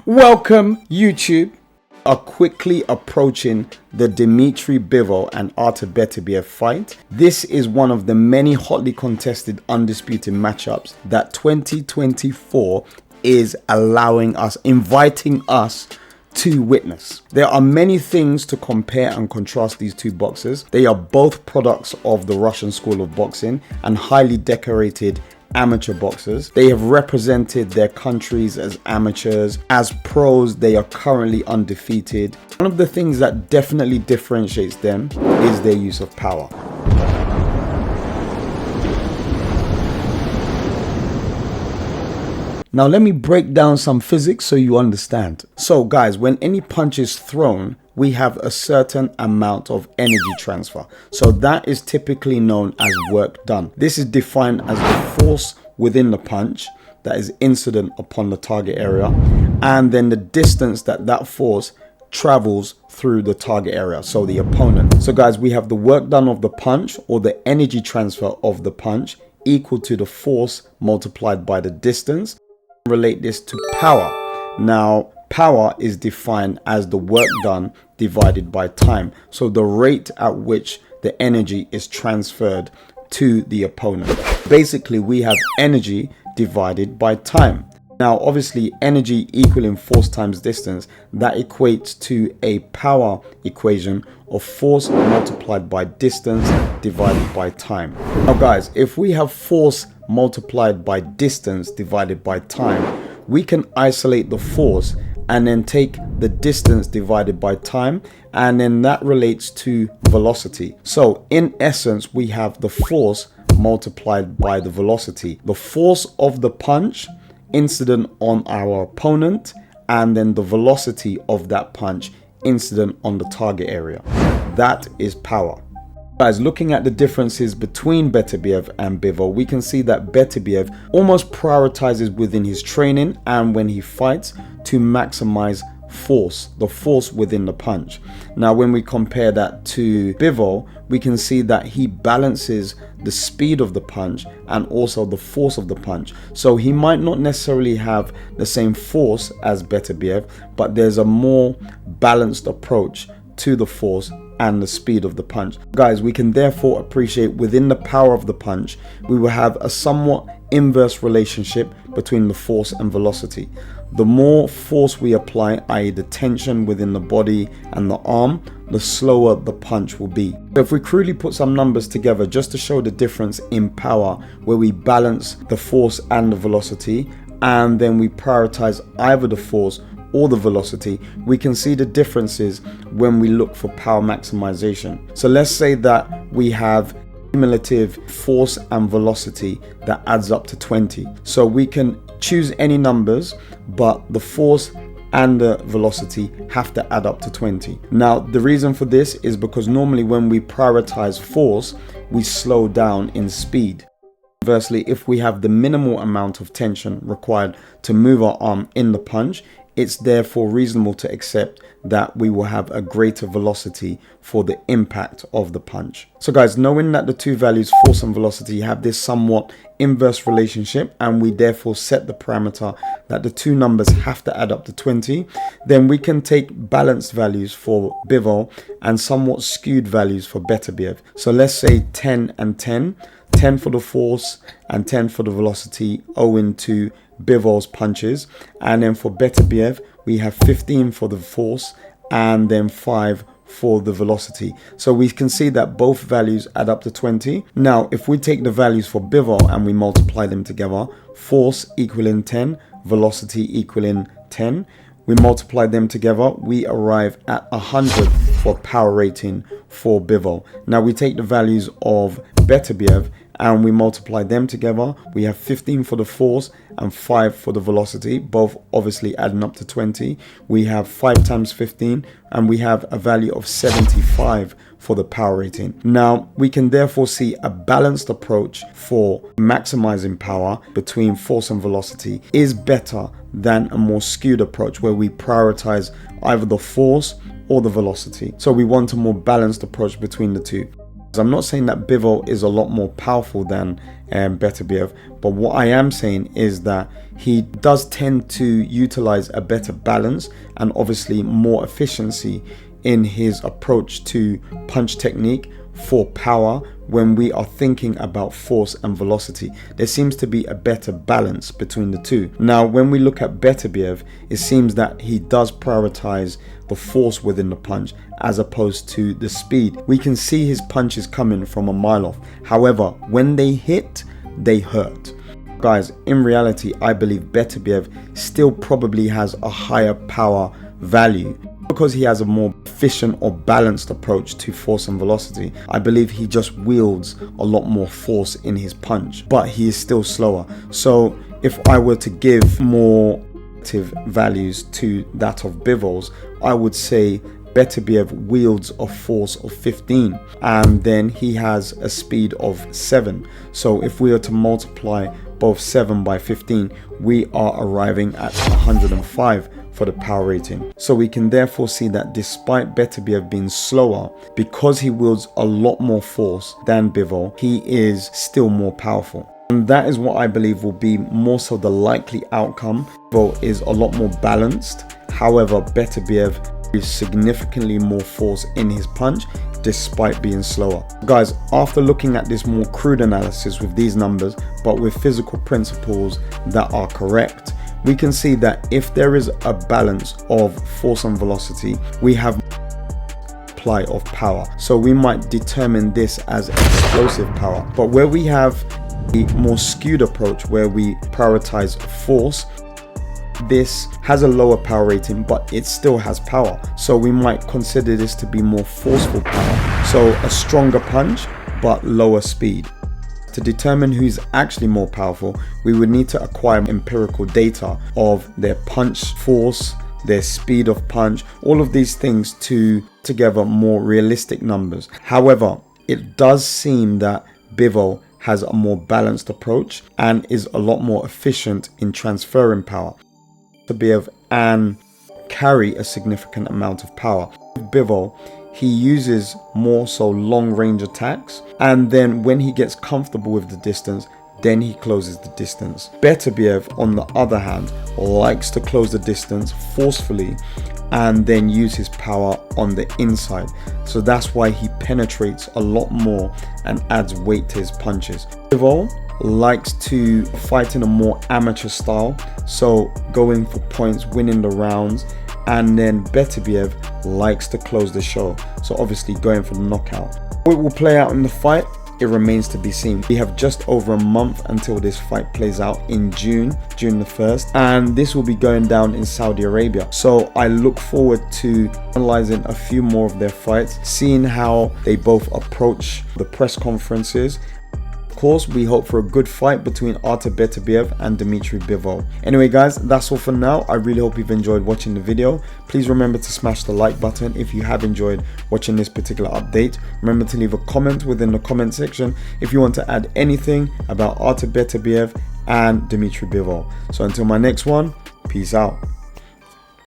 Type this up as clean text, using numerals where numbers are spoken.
Welcome, YouTube. Are quickly approaching the Dimitry Bivol and Artur Beterbiev fight. This is one of the many hotly contested undisputed matchups that 2024 is inviting us to witness. There are many things to compare and contrast these two boxers. They are both products of the Russian school of boxing and highly decorated amateur boxers. They have represented their countries as amateurs. As pros, they are currently undefeated. One of the things that definitely differentiates them is their use of power. Now let me break down some physics so you understand. So guys, when any punch is thrown, we have a certain amount of energy transfer. So that is typically known as work done. This is defined as the force within the punch that is incident upon the target area, and then the distance that that force travels through the target area, so the opponent. So guys, we have the work done of the punch, or the energy transfer of the punch, equal to the force multiplied by the distance. Relate this to power. Now, power is defined as the work done divided by time. So the rate at which the energy is transferred to the opponent. Basically, we have energy divided by time. Now, obviously, energy equaling force times distance, that equates to a power equation of force multiplied by distance divided by time. Now, guys, if we have force multiplied by distance divided by time, we can isolate the force and then take the distance divided by time, and then that relates to velocity. So in essence, we have the force multiplied by the velocity, the force of the punch incident on our opponent, and then the velocity of that punch incident on the target area. That is power. Guys, looking at the differences between Beterbiev and Bivol, we can see that Beterbiev almost prioritizes within his training and when he fights to maximize force, the force within the punch. Now, when we compare that to Bivol, we can see that he balances the speed of the punch and also the force of the punch. So he might not necessarily have the same force as Beterbiev, but there's a more balanced approach to the force and the speed of the punch. Guys, we can therefore appreciate within the power of the punch, we will have a somewhat inverse relationship between the force and velocity. The more force we apply, i.e. the tension within the body and the arm, the slower the punch will be. So if we crudely put some numbers together just to show the difference in power, where we balance the force and the velocity, and then we prioritize either the force or the velocity, we can see the differences when we look for power maximization. So let's say that we have cumulative force and velocity that adds up to 20. So we can choose any numbers, but the force and the velocity have to add up to 20. Now, the reason for this is because normally when we prioritize force, we slow down in speed. Conversely, if we have the minimal amount of tension required to move our arm in the punch, it's therefore reasonable to accept that we will have a greater velocity for the impact of the punch. So guys, knowing that the two values, force and velocity, have this somewhat inverse relationship, and we therefore set the parameter that the two numbers have to add up to 20, then we can take balanced values for Bivol and somewhat skewed values for Beterbiev. So let's say 10 and 10, 10 for the force and 10 for the velocity owing to Bivol's punches, and then for Beterbiev we have 15 for the force and then 5 for the velocity. So we can see that both values add up to 20. Now, if we take the values for Bivol and we multiply them together, force equaling 10, velocity equaling 10, we multiply them together, we arrive at 100 for power rating for Bivol. Now we take the values of Beterbiev and we multiply them together, we have 15 for the force and 5 for the velocity, both obviously adding up to 20. We have 5 times 15 and we have a value of 75 for the power rating. Now we can therefore see a balanced approach for maximizing power between force and velocity is better than a more skewed approach where we prioritize either the force or the velocity. So we want a more balanced approach between the two. I'm not saying that Bivol is a lot more powerful than Beterbiev. But what I am saying is that he does tend to utilize a better balance and obviously more efficiency in his approach to punch technique for power when we are thinking about force and velocity. There seems to be a better balance between the two. Now, when we look at Beterbiev, it seems that he does prioritize the force within the punch as opposed to the speed. We can see his punches coming from a mile off. However, when they hit, they hurt. Guys, in reality, I believe Beterbiev still probably has a higher power value because he has a more efficient or balanced approach to force and velocity. I believe he just wields a lot more force in his punch, but he is still slower. So if I were to give more values to that of Bivol's, I would say Beterbiev wields a force of 15 and then he has a speed of 7. So if we were to multiply both 7 by 15, we are arriving at 105 for the power rating. So we can therefore see that despite Beterbiev being slower, because he wields a lot more force than Bivol, he is still more powerful. And that is what I believe will be more so the likely outcome. Bivol is a lot more balanced. However, Beterbiev is significantly more force in his punch despite being slower. Guys, after looking at this more crude analysis with these numbers, but with physical principles that are correct, we can see that if there is a balance of force and velocity, we have supply of power. So we might determine this as explosive power. But where we have a more skewed approach where we prioritize force, this has a lower power rating, but it still has power. So we might consider this to be more forceful power. So a stronger punch, but lower speed. To determine who's actually more powerful, we would need to acquire empirical data of their punch force, their speed of punch, all of these things to together more realistic numbers. However, it does seem that Bivol has a more balanced approach and is a lot more efficient in transferring power. Beterbiev and carry a significant amount of power. Bivol, he uses more so long range attacks, and then when he gets comfortable with the distance, then he closes the distance. Beterbiev, on the other hand, likes to close the distance forcefully and then use his power on the inside. So that's why he penetrates a lot more and adds weight to his punches. Bivol likes to fight in a more amateur style, so going for points, winning the rounds, and then Beterbiev likes to close the show, so obviously going for the knockout. How it will play out in the fight, it remains to be seen. We have just over a month until this fight plays out in June the 1st, and this will be going down in Saudi Arabia. So I look forward to analyzing a few more of their fights, seeing how they both approach the press conferences. Of course, we hope for a good fight between Artur Beterbiev and Dimitry Bivol. Anyway guys, that's all for now. I really hope you've enjoyed watching the video. Please remember to smash the like button if you have enjoyed watching this particular update. Remember to leave a comment within the comment section if you want to add anything about Artur Beterbiev and Dimitry Bivol. So until my next one, peace out.